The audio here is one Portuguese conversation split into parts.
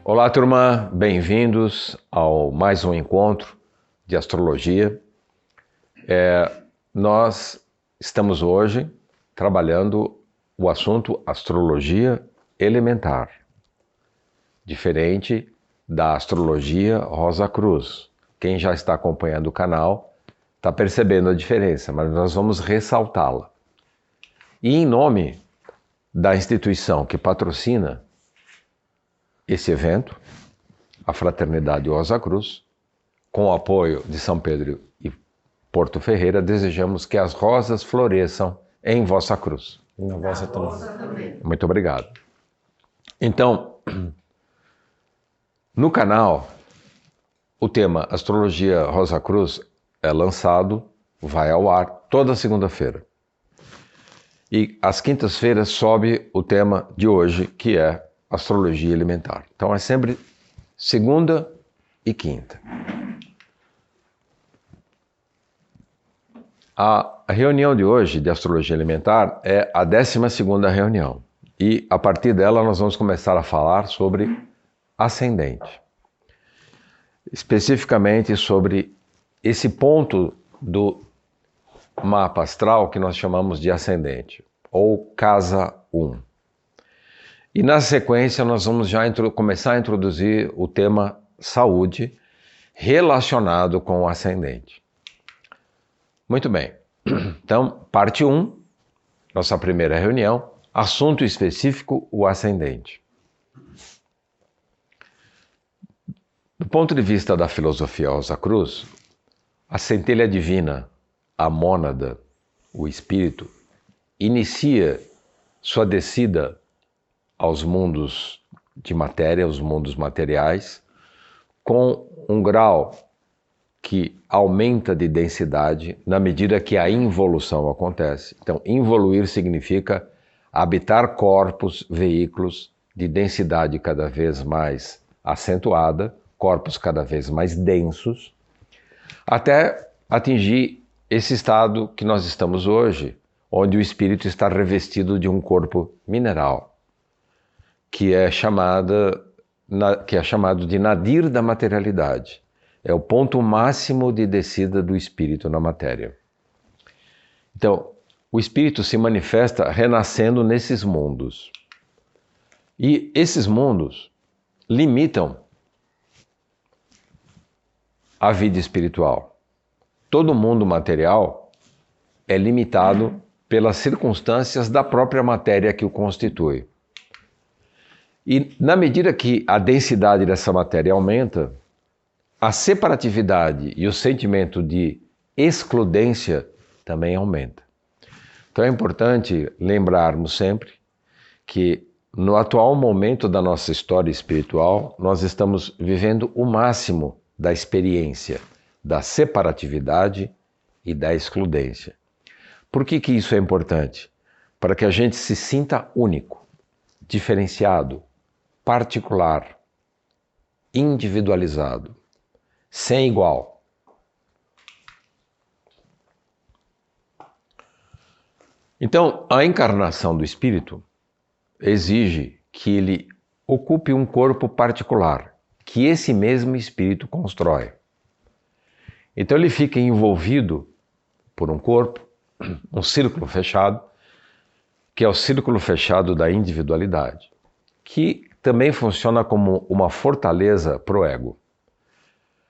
Olá, turma, bem-vindos ao mais um encontro de astrologia. Nós estamos hoje trabalhando o assunto astrologia elementar, diferente da astrologia Rosa Cruz. Quem já está acompanhando o canal está percebendo a diferença, mas nós vamos ressaltá-la. E em nome da instituição que patrocina esse evento, a Fraternidade Rosa Cruz, com o apoio de São Pedro e Porto Ferreira, desejamos que as rosas floresçam em vossa cruz. E na vossa também. Muito obrigado. Então, no canal, o tema Astrologia Rosa Cruz é lançado, vai ao ar toda segunda-feira. E às quintas-feiras sobe o tema de hoje, que é Astrologia Elementar. Então é sempre segunda e quinta. A reunião de hoje de Astrologia Elementar é a 12ª reunião. E a partir dela nós vamos começar a falar sobre ascendente. Especificamente sobre esse ponto do mapa astral que nós chamamos de ascendente, ou casa 1. E na sequência nós vamos já começar a introduzir o tema saúde relacionado com o ascendente. Muito bem. Então, parte 1, nossa primeira reunião, assunto específico, o ascendente. Do ponto de vista da filosofia Rosa Cruz, a centelha divina, a mônada, o espírito, inicia sua descida aos mundos de matéria, aos mundos materiais, com um grau que aumenta de densidade na medida que a involução acontece. Então, involuir significa habitar corpos, veículos de densidade cada vez mais acentuada, corpos cada vez mais densos, até atingir esse estado que nós estamos hoje, onde o espírito está revestido de um corpo mineral, que é chamado de nadir da materialidade. É o ponto máximo de descida do espírito na matéria. Então, o espírito se manifesta renascendo nesses mundos. E esses mundos limitam a vida espiritual. Todo mundo material é limitado pelas circunstâncias da própria matéria que o constitui. E na medida que a densidade dessa matéria aumenta, a separatividade e o sentimento de excludência também aumenta. Então é importante lembrarmos sempre que no atual momento da nossa história espiritual, nós estamos vivendo o máximo da experiência da separatividade e da excludência. Por que isso é importante? Para que a gente se sinta único, diferenciado, particular, individualizado, sem igual. Então, a encarnação do espírito exige que ele ocupe um corpo particular, que esse mesmo espírito constrói. Então ele fica envolvido por um corpo, um círculo fechado, que é o círculo fechado da individualidade, que também funciona como uma fortaleza para o ego.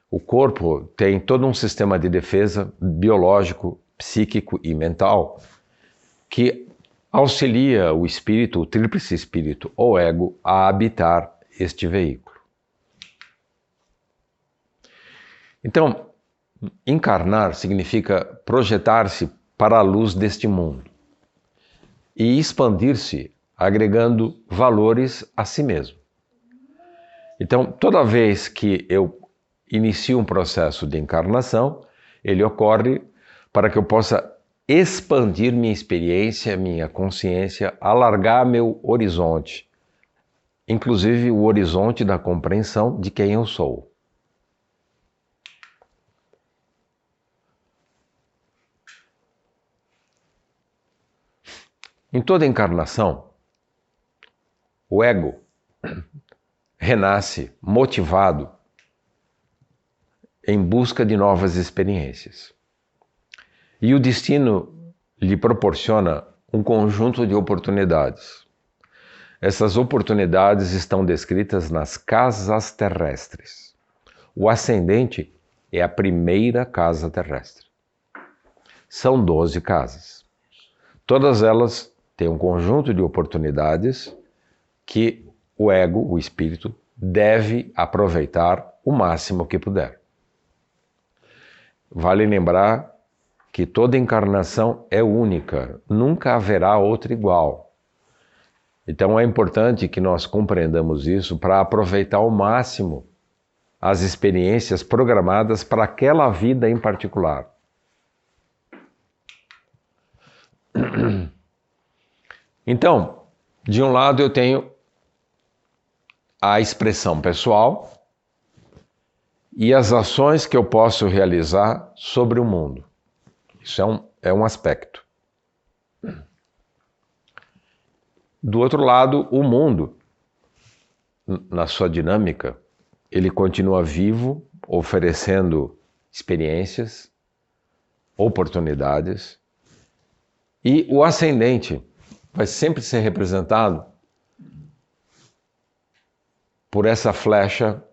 O corpo tem todo um sistema de defesa biológico, psíquico e mental que auxilia o espírito, o tríplice espírito ou ego, a habitar este veículo. Então, encarnar significa projetar-se para a luz deste mundo e expandir-se agregando valores a si mesmo. Então, toda vez que eu inicio um processo de encarnação, ele ocorre para que eu possa expandir minha experiência, minha consciência, alargar meu horizonte, inclusive o horizonte da compreensão de quem eu sou. Em toda encarnação, o ego renasce motivado em busca de novas experiências. E o destino lhe proporciona um conjunto de oportunidades. Essas oportunidades estão descritas nas casas terrestres. O ascendente é a primeira casa terrestre. São 12 casas. Todas elas têm um conjunto de oportunidades que o ego, o espírito, deve aproveitar o máximo que puder. Vale lembrar que toda encarnação é única, nunca haverá outra igual. Então é importante que nós compreendamos isso para aproveitar ao máximo as experiências programadas para aquela vida em particular. Então, de um lado eu tenho a expressão pessoal e as ações que eu posso realizar sobre o mundo. Isso é um aspecto. Do outro lado, o mundo, na sua dinâmica, ele continua vivo, oferecendo experiências, oportunidades, e o ascendente vai sempre ser representado por essa flecha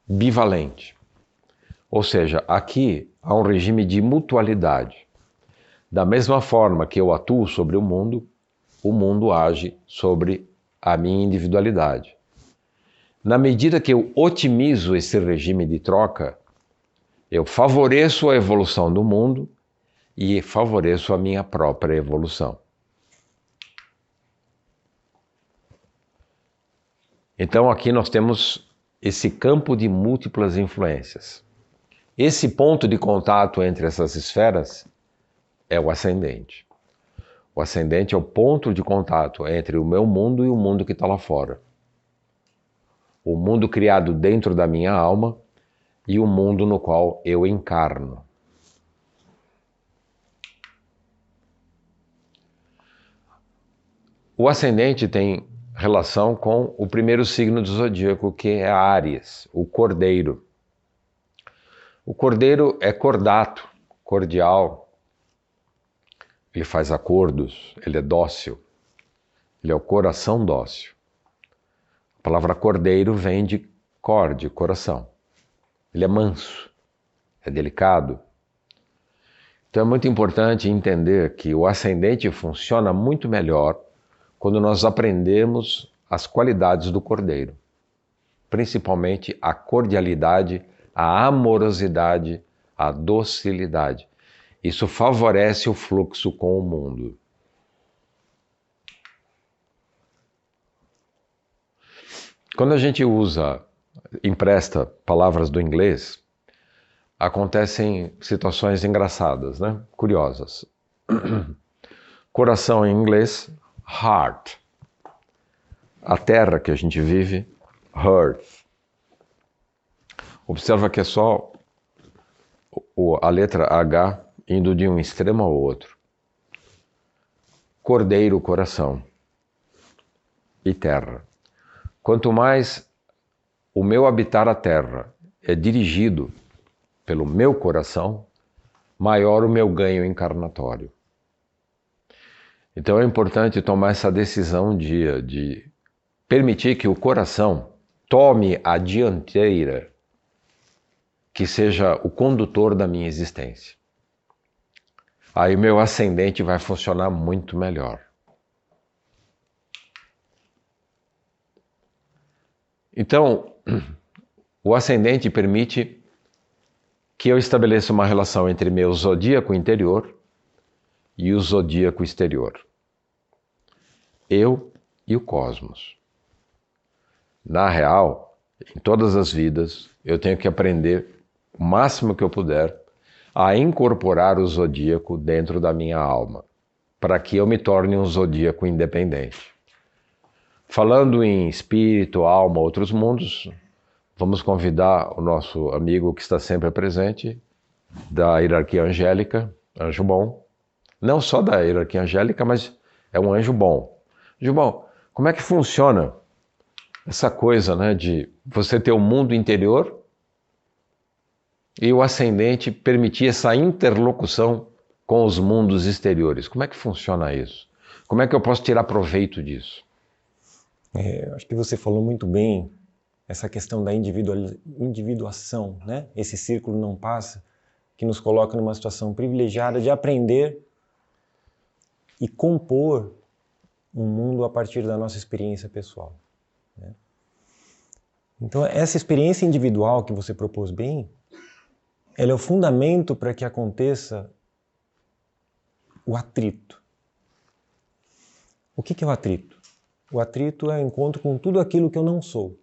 bivalente. Ou seja, aqui há um regime de mutualidade. Da mesma forma que eu atuo sobre o mundo age sobre a minha individualidade. Na medida que eu otimizo esse regime de troca, eu favoreço a evolução do mundo e favoreço a minha própria evolução. Então aqui nós temos esse campo de múltiplas influências. Esse ponto de contato entre essas esferas é o ascendente. O ascendente é o ponto de contato entre o meu mundo e o mundo que está lá fora. O mundo criado dentro da minha alma e o mundo no qual eu encarno. O ascendente tem relação com o primeiro signo do zodíaco, que é Áries, o cordeiro. O cordeiro é cordato, cordial. Ele faz acordos, ele é dócil, ele é o coração dócil. A palavra cordeiro vem de corde, coração. Ele é manso, é delicado. Então é muito importante entender que o ascendente funciona muito melhor quando nós aprendemos as qualidades do cordeiro. Principalmente a cordialidade, a amorosidade, a docilidade. Isso favorece o fluxo com o mundo. Quando a gente empresta palavras do inglês, acontecem situações engraçadas, né? Curiosas. Coração em inglês, heart. A terra que a gente vive, earth. Observa que é só a letra H indo de um extremo ao outro. Cordeiro, coração e terra. Quanto mais o meu habitar a terra é dirigido pelo meu coração, maior o meu ganho encarnatório. Então é importante tomar essa decisão um dia de permitir que o coração tome a dianteira, que seja o condutor da minha existência. Aí o meu ascendente vai funcionar muito melhor. Então, o ascendente permite que eu estabeleça uma relação entre meu zodíaco interior e o zodíaco exterior. Eu e o cosmos. Na real, em todas as vidas, eu tenho que aprender o máximo que eu puder a incorporar o zodíaco dentro da minha alma, para que eu me torne um zodíaco independente. Falando em espírito, alma, outros mundos, vamos convidar o nosso amigo que está sempre presente, da hierarquia angélica, anjo bom. Não só da hierarquia angélica, mas é um anjo bom. Anjo bom, como é que funciona Essa coisa, né, de você ter o mundo interior e o ascendente permitir essa interlocução com os mundos exteriores. Como é que funciona isso? Como é que eu posso tirar proveito disso? Acho que você falou muito bem essa questão da individuação, né? Esse círculo não passa, que nos coloca numa situação privilegiada de aprender e compor um mundo a partir da nossa experiência pessoal, né? Então, essa experiência individual que você propôs bem, ela é o fundamento para que aconteça o atrito. O que é o atrito? O atrito é o encontro com tudo aquilo que eu não sou.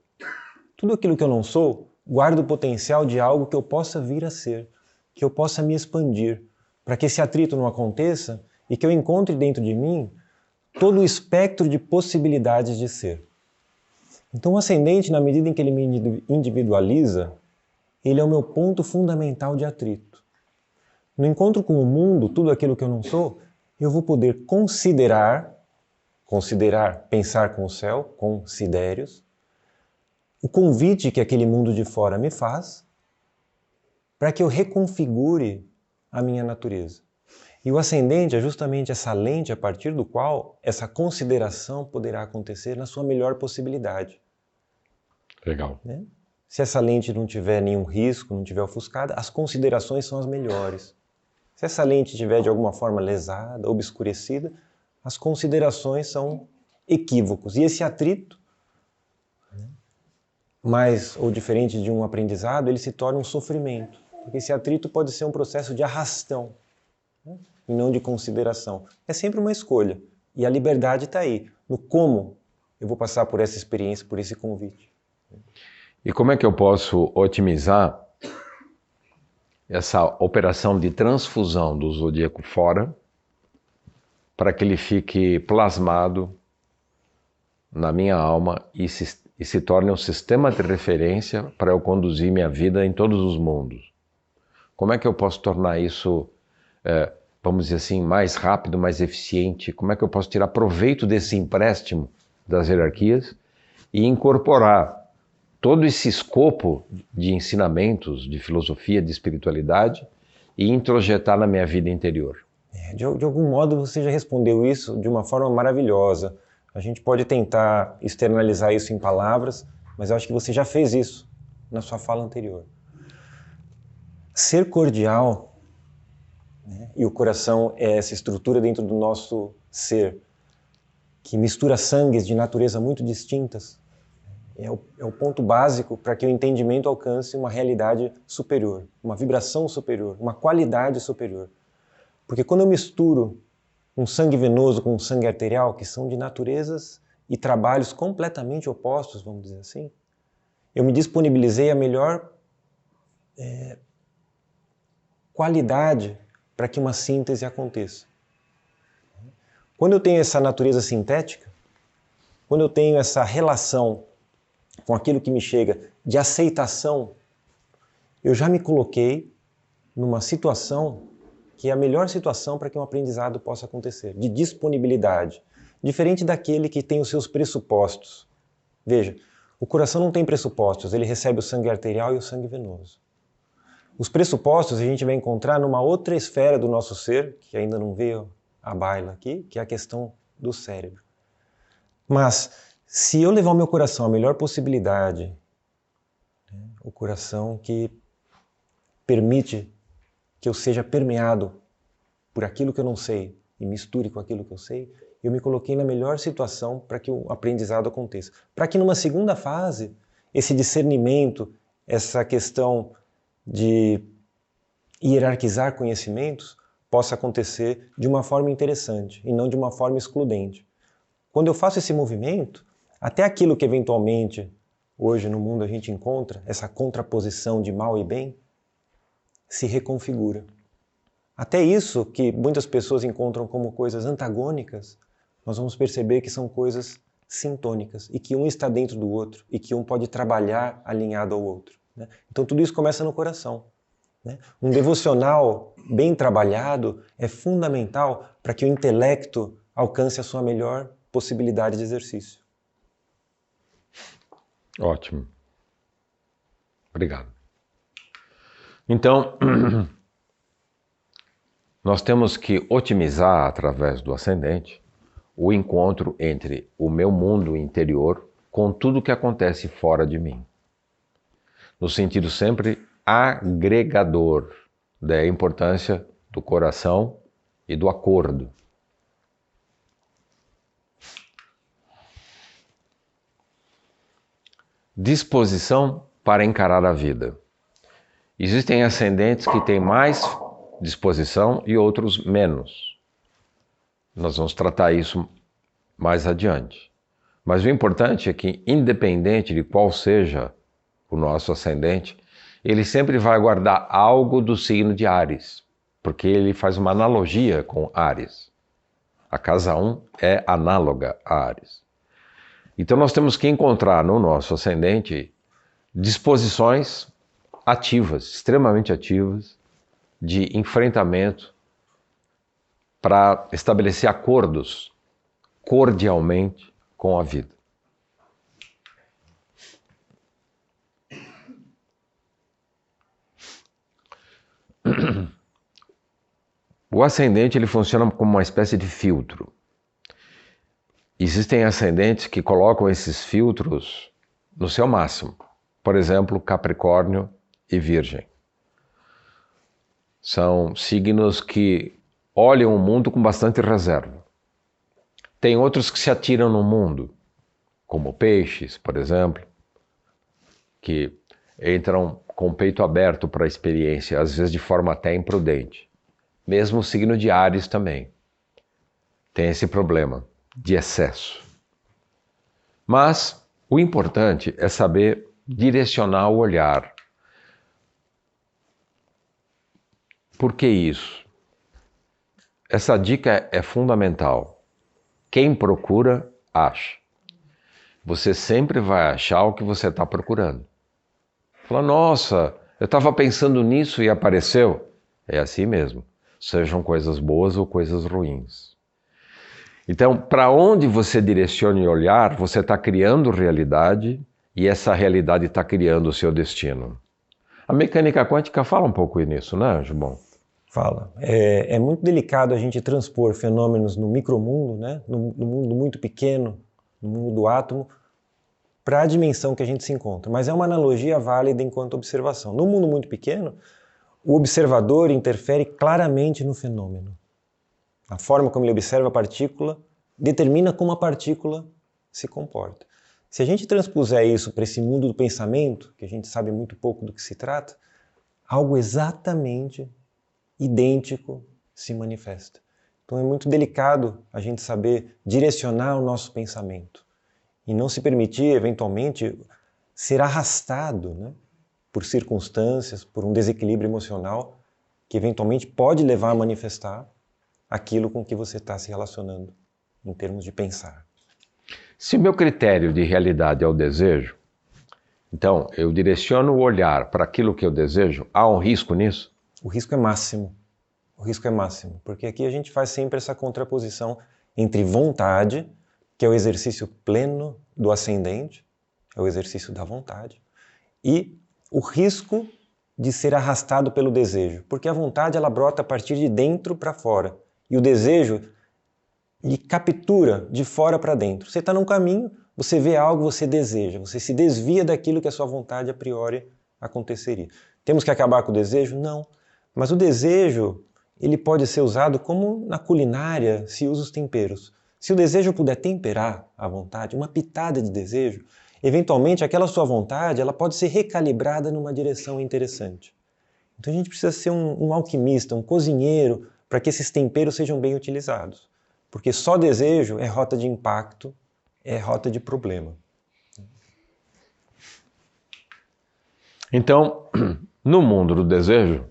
Tudo aquilo que eu não sou guarda o potencial de algo que eu possa vir a ser, que eu possa me expandir, para que esse atrito não aconteça e que eu encontre dentro de mim todo o espectro de possibilidades de ser. Então o ascendente, na medida em que ele me individualiza, ele é o meu ponto fundamental de atrito. No encontro com o mundo, tudo aquilo que eu não sou, eu vou poder considerar, pensar com o céu, considérios, o convite que aquele mundo de fora me faz para que eu reconfigure a minha natureza. E o ascendente é justamente essa lente a partir do qual essa consideração poderá acontecer na sua melhor possibilidade. Legal. Né? Se essa lente não tiver nenhum risco, não tiver ofuscada, as considerações são as melhores. Se essa lente tiver de alguma forma lesada, obscurecida, as considerações são equívocos. E esse atrito, mais ou diferente de um aprendizado, ele se torna um sofrimento. Porque esse atrito pode ser um processo de arrastão, né? E não de consideração. É sempre uma escolha. E a liberdade está aí, no como eu vou passar por essa experiência, por esse convite. E como é que eu posso otimizar essa operação de transfusão do zodíaco fora para que ele fique plasmado na minha alma e se torne um sistema de referência para eu conduzir minha vida em todos os mundos? Como é que eu posso tornar isso, vamos dizer assim, mais rápido, mais eficiente? Como é que eu posso tirar proveito desse empréstimo das hierarquias e incorporar todo esse escopo de ensinamentos, de filosofia, de espiritualidade e introjetar na minha vida interior? De algum modo você já respondeu isso de uma forma maravilhosa. A gente pode tentar externalizar isso em palavras, mas eu acho que você já fez isso na sua fala anterior. Ser cordial, né? E o coração é essa estrutura dentro do nosso ser que mistura sangues de natureza muito distintas. É o ponto básico para que o entendimento alcance uma realidade superior, uma vibração superior, uma qualidade superior. Porque quando eu misturo um sangue venoso com um sangue arterial, que são de naturezas e trabalhos completamente opostos, vamos dizer assim, eu me disponibilizei a melhor qualidade para que uma síntese aconteça. Quando eu tenho essa natureza sintética, quando eu tenho essa relação com aquilo que me chega de aceitação, eu já me coloquei numa situação que é a melhor situação para que um aprendizado possa acontecer, de disponibilidade, diferente daquele que tem os seus pressupostos. Veja, o coração não tem pressupostos, ele recebe o sangue arterial e o sangue venoso. Os pressupostos a gente vai encontrar numa outra esfera do nosso ser, que ainda não veio à baila aqui, que é a questão do cérebro. Mas se eu levar o meu coração à melhor possibilidade, né, o coração que permite que eu seja permeado por aquilo que eu não sei e misture com aquilo que eu sei, eu me coloquei na melhor situação para que o aprendizado aconteça. Para que numa segunda fase, esse discernimento, essa questão de hierarquizar conhecimentos, possa acontecer de uma forma interessante e não de uma forma excludente. Quando eu faço esse movimento, até aquilo que eventualmente hoje no mundo a gente encontra, essa contraposição de mal e bem, se reconfigura. Até isso que muitas pessoas encontram como coisas antagônicas, nós vamos perceber que são coisas sintônicas e que um está dentro do outro e que um pode trabalhar alinhado ao outro, né? Então tudo isso começa no coração, né? Um devocional bem trabalhado é fundamental para que o intelecto alcance a sua melhor possibilidade de exercício. Ótimo. Obrigado. Então, nós temos que otimizar, através do ascendente, o encontro entre o meu mundo interior com tudo que acontece fora de mim. No sentido sempre agregador da importância do coração e do acordo. Disposição para encarar a vida. Existem ascendentes que têm mais disposição e outros menos. Nós vamos tratar isso mais adiante. Mas o importante é que, independente de qual seja o nosso ascendente, ele sempre vai guardar algo do signo de Áries, porque ele faz uma analogia com Áries. A casa 1 é análoga a Áries. Então nós temos que encontrar no nosso ascendente disposições ativas, extremamente ativas, de enfrentamento para estabelecer acordos cordialmente com a vida. O ascendente ele funciona como uma espécie de filtro. Existem ascendentes que colocam esses filtros no seu máximo. Por exemplo, Capricórnio e Virgem. São signos que olham o mundo com bastante reserva. Tem outros que se atiram no mundo, como Peixes, por exemplo, que entram com o peito aberto para a experiência, às vezes de forma até imprudente. Mesmo o signo de Áries também tem esse problema de excesso. Mas o importante é saber direcionar o olhar. Por que isso? Essa dica é fundamental. Quem procura, acha. Você sempre vai achar o que você está procurando. Fala, nossa, eu estava pensando nisso e apareceu. É assim mesmo. Sejam coisas boas ou coisas ruins. Então, para onde você direcione o olhar, você está criando realidade e essa realidade está criando o seu destino. A mecânica quântica fala um pouco nisso, né, Anjo Bom? Fala. É muito delicado a gente transpor fenômenos no micromundo, né, no mundo muito pequeno, no mundo do átomo, para a dimensão que a gente se encontra. Mas é uma analogia válida enquanto observação. No mundo muito pequeno, o observador interfere claramente no fenômeno. A forma como ele observa a partícula determina como a partícula se comporta. Se a gente transpuser isso para esse mundo do pensamento, que a gente sabe muito pouco do que se trata, algo exatamente idêntico se manifesta. Então é muito delicado a gente saber direcionar o nosso pensamento e não se permitir, eventualmente, ser arrastado, né, por circunstâncias, por um desequilíbrio emocional que eventualmente pode levar a manifestar aquilo com que você está se relacionando em termos de pensar. Se o meu critério de realidade é o desejo, então eu direciono o olhar para aquilo que eu desejo, há um risco nisso? O risco é máximo. O risco é máximo, porque aqui a gente faz sempre essa contraposição entre vontade, que é o exercício pleno do ascendente, é o exercício da vontade, e o risco de ser arrastado pelo desejo, porque a vontade ela brota a partir de dentro para fora, e o desejo lhe captura de fora para dentro. Você está num caminho, você vê algo, você deseja, você se desvia daquilo que a sua vontade a priori aconteceria. Temos que acabar com o desejo? Não. Mas o desejo, ele pode ser usado como na culinária se usa os temperos. Se o desejo puder temperar a vontade, uma pitada de desejo, eventualmente aquela sua vontade ela pode ser recalibrada numa direção interessante. Então a gente precisa ser um alquimista, um cozinheiro, para que esses temperos sejam bem utilizados. Porque só desejo é rota de impacto, é rota de problema. Então, no mundo do desejo,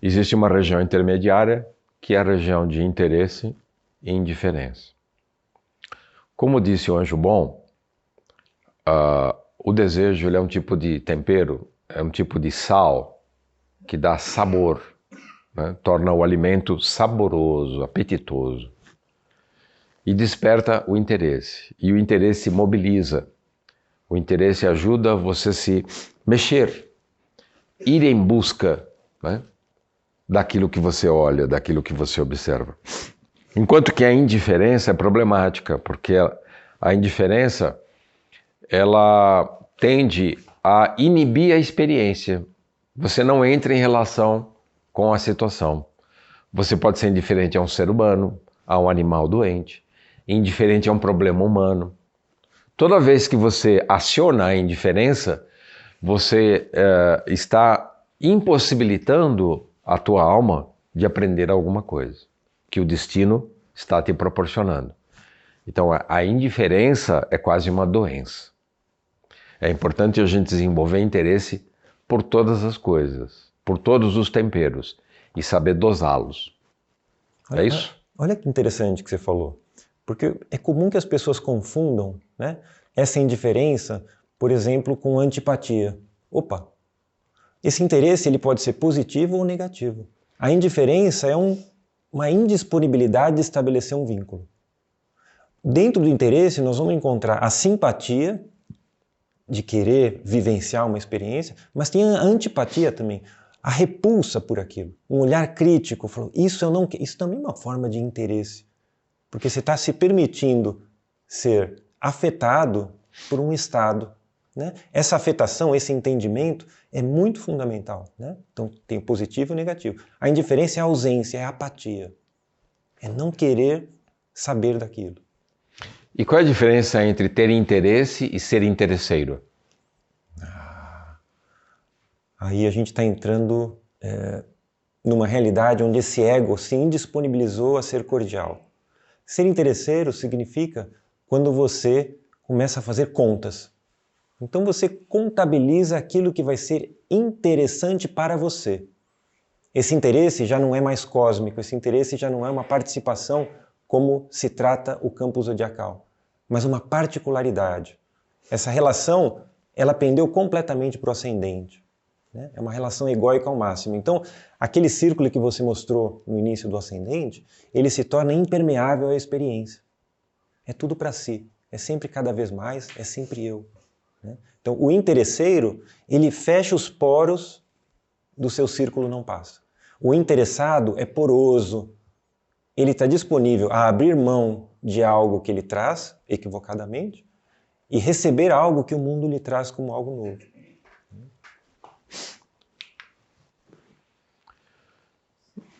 existe uma região intermediária que é a região de interesse e indiferença. Como disse o Anjo Bom, o desejo ele é um tipo de tempero, é um tipo de sal que dá sabor, né? Torna o alimento saboroso, apetitoso e desperta o interesse. E o interesse mobiliza O interesse ajuda você a se mexer, ir em busca, né, daquilo que você olha, daquilo que você observa. Enquanto que a indiferença é problemática, porque a indiferença ela tende a inibir a experiência. Você não entra em relação com a situação. Você pode ser indiferente a um ser humano, a um animal doente, indiferente a um problema humano. Toda vez que você aciona a indiferença, você está impossibilitando a tua alma de aprender alguma coisa que o destino está te proporcionando. Então, a indiferença é quase uma doença. É importante a gente desenvolver interesse por todas as coisas, por todos os temperos e saber dosá-los. É isso? Olha que interessante que você falou, porque é comum que as pessoas confundam, né, essa indiferença, por exemplo, com antipatia. Opa, esse interesse ele pode ser positivo ou negativo. A indiferença é uma indisponibilidade de estabelecer um vínculo. Dentro do interesse, nós vamos encontrar a simpatia, de querer vivenciar uma experiência, mas tem a antipatia também, a repulsa por aquilo, um olhar crítico, isso eu não quero. Isso também é uma forma de interesse, porque você está se permitindo ser afetado por um estado, né? Essa afetação, esse entendimento é muito fundamental, né? Então tem o positivo e o negativo. A indiferença é a ausência, é a apatia, é não querer saber daquilo. E qual é a diferença entre ter interesse e ser interesseiro? Aí a gente está entrando numa realidade onde esse ego se indisponibilizou a ser cordial. Ser interesseiro significa quando você começa a fazer contas. Então você contabiliza aquilo que vai ser interessante para você. Esse interesse já não é mais cósmico, esse interesse já não é uma participação como se trata o campo zodiacal, mas uma particularidade. Essa relação, ela pendeu completamente para o ascendente, né? É uma relação egóica ao máximo. Então, aquele círculo que você mostrou no início do ascendente, ele se torna impermeável à experiência. É tudo para si, é sempre cada vez mais, é sempre eu, né? Então, o interesseiro, ele fecha os poros do seu círculo não passa. O interessado é poroso, ele está disponível a abrir mão de algo que ele traz, equivocadamente, e receber algo que o mundo lhe traz como algo novo.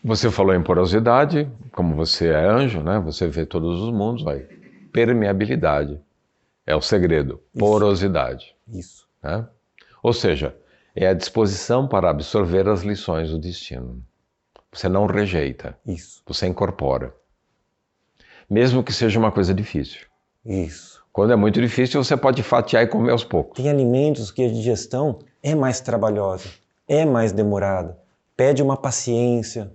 Você falou em porosidade, como você é anjo, né? Você vê todos os mundos, vai. Permeabilidade é o segredo, porosidade. Isso. Né? Ou seja, é a disposição para absorver as lições do destino. Você não rejeita. Isso. Você incorpora. Mesmo que seja uma coisa difícil. Isso. Quando é muito difícil, você pode fatiar e comer aos poucos. Tem alimentos que a digestão é mais trabalhosa, é mais demorada, pede uma paciência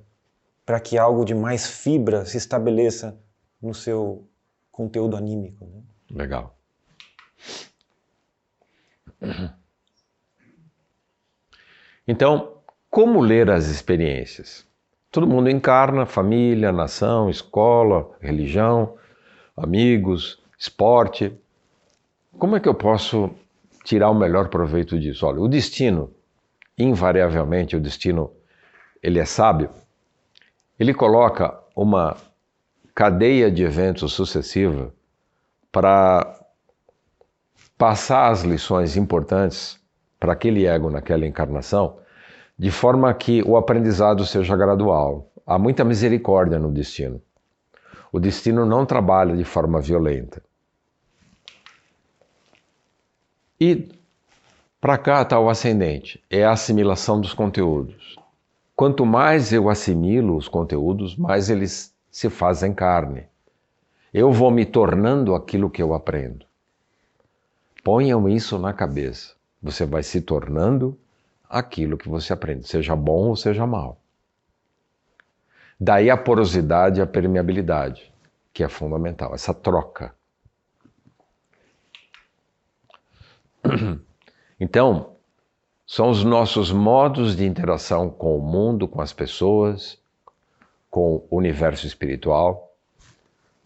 para que algo de mais fibra se estabeleça no seu conteúdo anímico, né? Legal. Então, como ler as experiências? Todo mundo encarna, família, nação, escola, religião, amigos, esporte. Como é que eu posso tirar o melhor proveito disso? Olha, o destino, invariavelmente, o destino, ele é sábio. Ele coloca uma cadeia de eventos sucessiva para passar as lições importantes para aquele ego naquela encarnação, de forma que o aprendizado seja gradual. Há muita misericórdia no destino. O destino não trabalha de forma violenta. E para cá está o ascendente, é a assimilação dos conteúdos. Quanto mais eu assimilo os conteúdos, mais eles se fazem carne. Eu vou me tornando aquilo que eu aprendo. Ponham isso na cabeça. Você vai se tornando aquilo que você aprende, seja bom ou seja mal. Daí a porosidade e a permeabilidade, que é fundamental, essa troca. Então, são os nossos modos de interação com o mundo, com as pessoas, com o universo espiritual.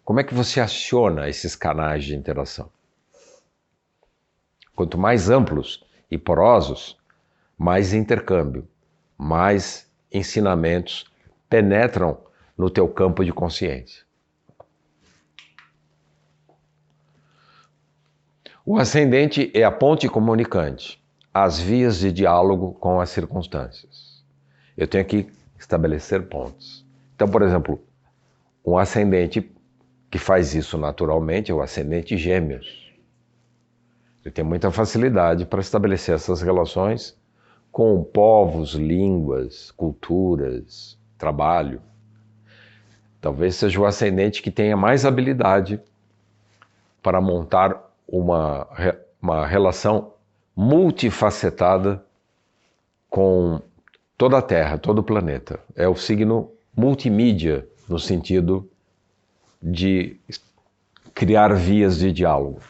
Como é que você aciona esses canais de interação? Quanto mais amplos e porosos, mais intercâmbio, mais ensinamentos penetram no teu campo de consciência. O ascendente é a ponte comunicante, as vias de diálogo com as circunstâncias. Eu tenho que estabelecer pontes. Então, por exemplo, um ascendente que faz isso naturalmente é o ascendente Gêmeos. Ele tem muita facilidade para estabelecer essas relações com povos, línguas, culturas, trabalho. Talvez seja o ascendente que tenha mais habilidade para montar uma relação multifacetada com toda a Terra, todo o planeta. É o signo multimídia, no sentido de criar vias de diálogo.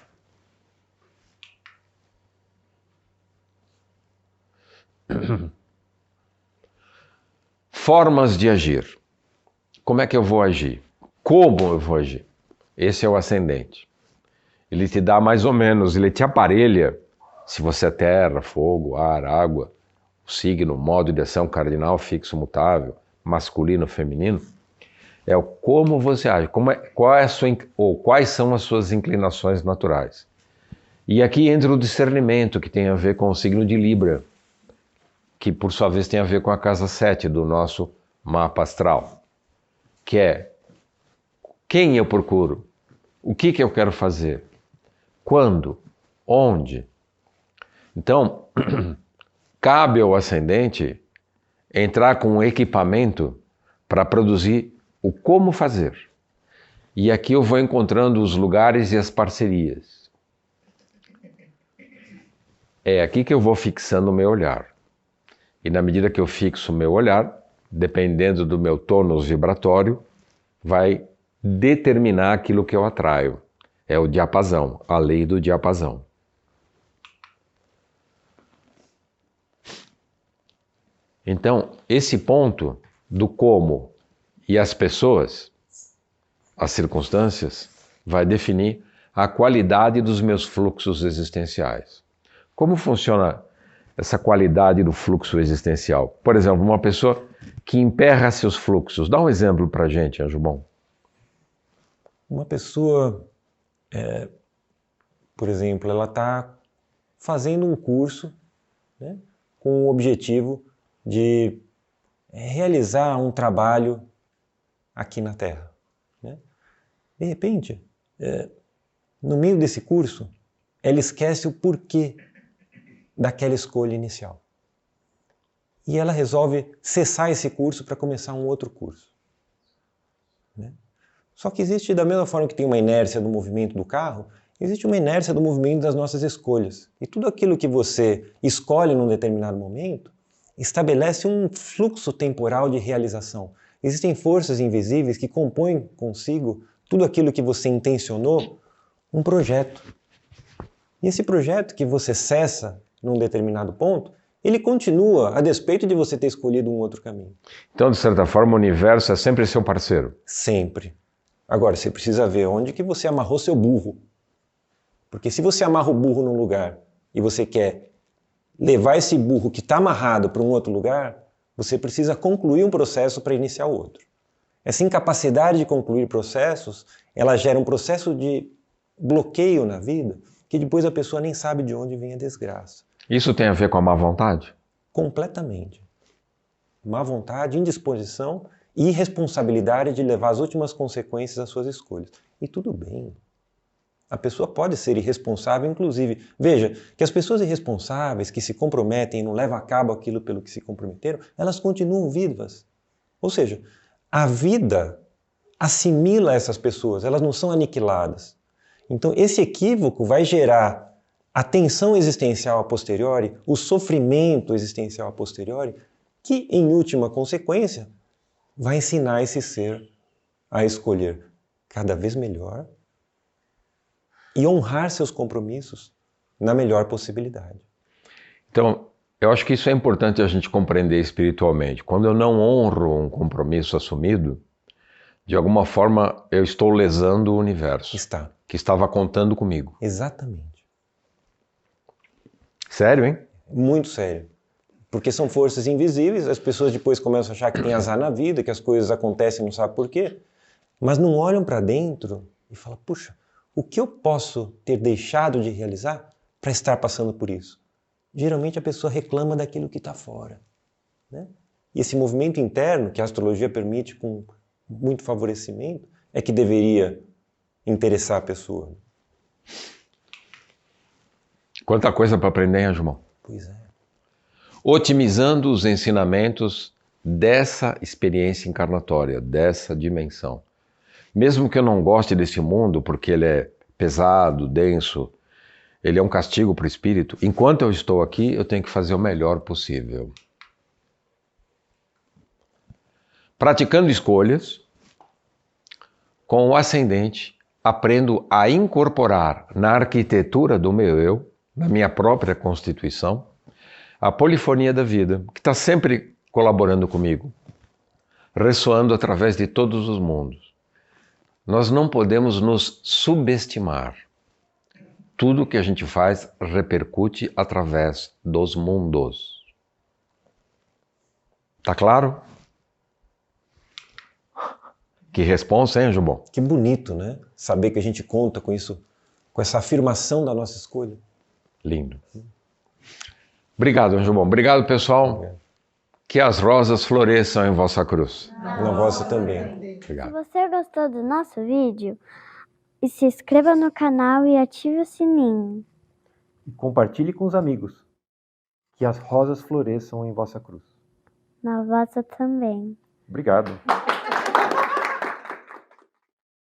Formas de agir. Como é que eu vou agir? Como eu vou agir? Esse é o ascendente. Ele te dá mais ou menos, ele te aparelha, se você é terra, fogo, ar, água, o signo, modo de ação cardinal, fixo, mutável, masculino, feminino, é o como você age, quais são as suas inclinações naturais. E aqui entra o discernimento, que tem a ver com o signo de Libra, que por sua vez tem a ver com a casa 7 do nosso mapa astral, que é quem eu procuro, o que eu quero fazer, quando, onde. Então, cabe ao ascendente entrar com um equipamento para produzir o como fazer. E aqui eu vou encontrando os lugares e as parcerias. É aqui que eu vou fixando o meu olhar. E na medida que eu fixo o meu olhar, dependendo do meu tônus vibratório, vai determinar aquilo que eu atraio. É o diapasão, a lei do diapasão. Então, esse ponto do como e as pessoas, as circunstâncias, vai definir a qualidade dos meus fluxos existenciais. Como funciona essa qualidade do fluxo existencial? Por exemplo, uma pessoa que emperra seus fluxos. Dá um exemplo pra gente, Anjo Bom. Uma pessoa, por exemplo, ela está fazendo um curso, né, com o objetivo de realizar um trabalho aqui na Terra, né? De repente, no meio desse curso, ela esquece o porquê daquela escolha inicial. E ela resolve cessar esse curso para começar um outro curso, né? Só que existe, da mesma forma que tem uma inércia do movimento do carro, existe uma inércia do movimento das nossas escolhas. E tudo aquilo que você escolhe num determinado momento estabelece um fluxo temporal de realização. Existem forças invisíveis que compõem consigo tudo aquilo que você intencionou, um projeto. E esse projeto que você cessa num determinado ponto, ele continua a despeito de você ter escolhido um outro caminho. Então, de certa forma, o universo é sempre seu parceiro. Sempre. Agora, você precisa ver onde que você amarrou seu burro. Porque se você amarra o burro num lugar e você quer levar esse burro que está amarrado para um outro lugar, você precisa concluir um processo para iniciar outro. Essa incapacidade de concluir processos, ela gera um processo de bloqueio na vida, que depois a pessoa nem sabe de onde vem a desgraça. Isso tem a ver com a má vontade? Completamente. Má vontade, indisposição e irresponsabilidade de levar as últimas consequências às suas escolhas. E tudo bem. A pessoa pode ser irresponsável, inclusive. Veja, que as pessoas irresponsáveis que se comprometem e não levam a cabo aquilo pelo que se comprometeram, elas continuam vivas. Ou seja, a vida assimila essas pessoas, elas não são aniquiladas. Então, esse equívoco vai gerar a tensão existencial a posteriori, o sofrimento existencial a posteriori, que, em última consequência, vai ensinar esse ser a escolher cada vez melhor e honrar seus compromissos na melhor possibilidade. Então, eu acho que isso é importante a gente compreender espiritualmente. Quando eu não honro um compromisso assumido, de alguma forma eu estou lesando o universo. Está. Que estava contando comigo. Exatamente. Sério, hein? Muito sério. Porque são forças invisíveis, as pessoas depois começam a achar que tem azar na vida, que as coisas acontecem e não sabem por quê, mas não olham para dentro e falam, puxa, o que eu posso ter deixado de realizar para estar passando por isso? Geralmente a pessoa reclama daquilo que está fora, né? E esse movimento interno, que a astrologia permite com muito favorecimento, é que deveria interessar a pessoa. Quanta coisa para aprender, hein, João? Pois é. Otimizando os ensinamentos dessa experiência encarnatória, dessa dimensão. Mesmo que eu não goste desse mundo, porque ele é pesado, denso, ele é um castigo para o espírito, enquanto eu estou aqui, eu tenho que fazer o melhor possível. Praticando escolhas, com o ascendente, aprendo a incorporar na arquitetura do meu eu, na minha própria constituição, a polifonia da vida, que está sempre colaborando comigo, ressoando através de todos os mundos. Nós não podemos nos subestimar. Tudo que a gente faz repercute através dos mundos. Tá claro? Que responsa, hein, Jubon? Que bonito, né? Saber que a gente conta com isso, com essa afirmação da nossa escolha. Lindo. Obrigado, Anjo Bom. Obrigado, pessoal. Obrigado. Que as rosas floresçam em vossa cruz. Na vossa também. Obrigado. Se você gostou do nosso vídeo, se inscreva no canal e ative o sininho. E compartilhe com os amigos. Que as rosas floresçam em vossa cruz. Na vossa também. Obrigado.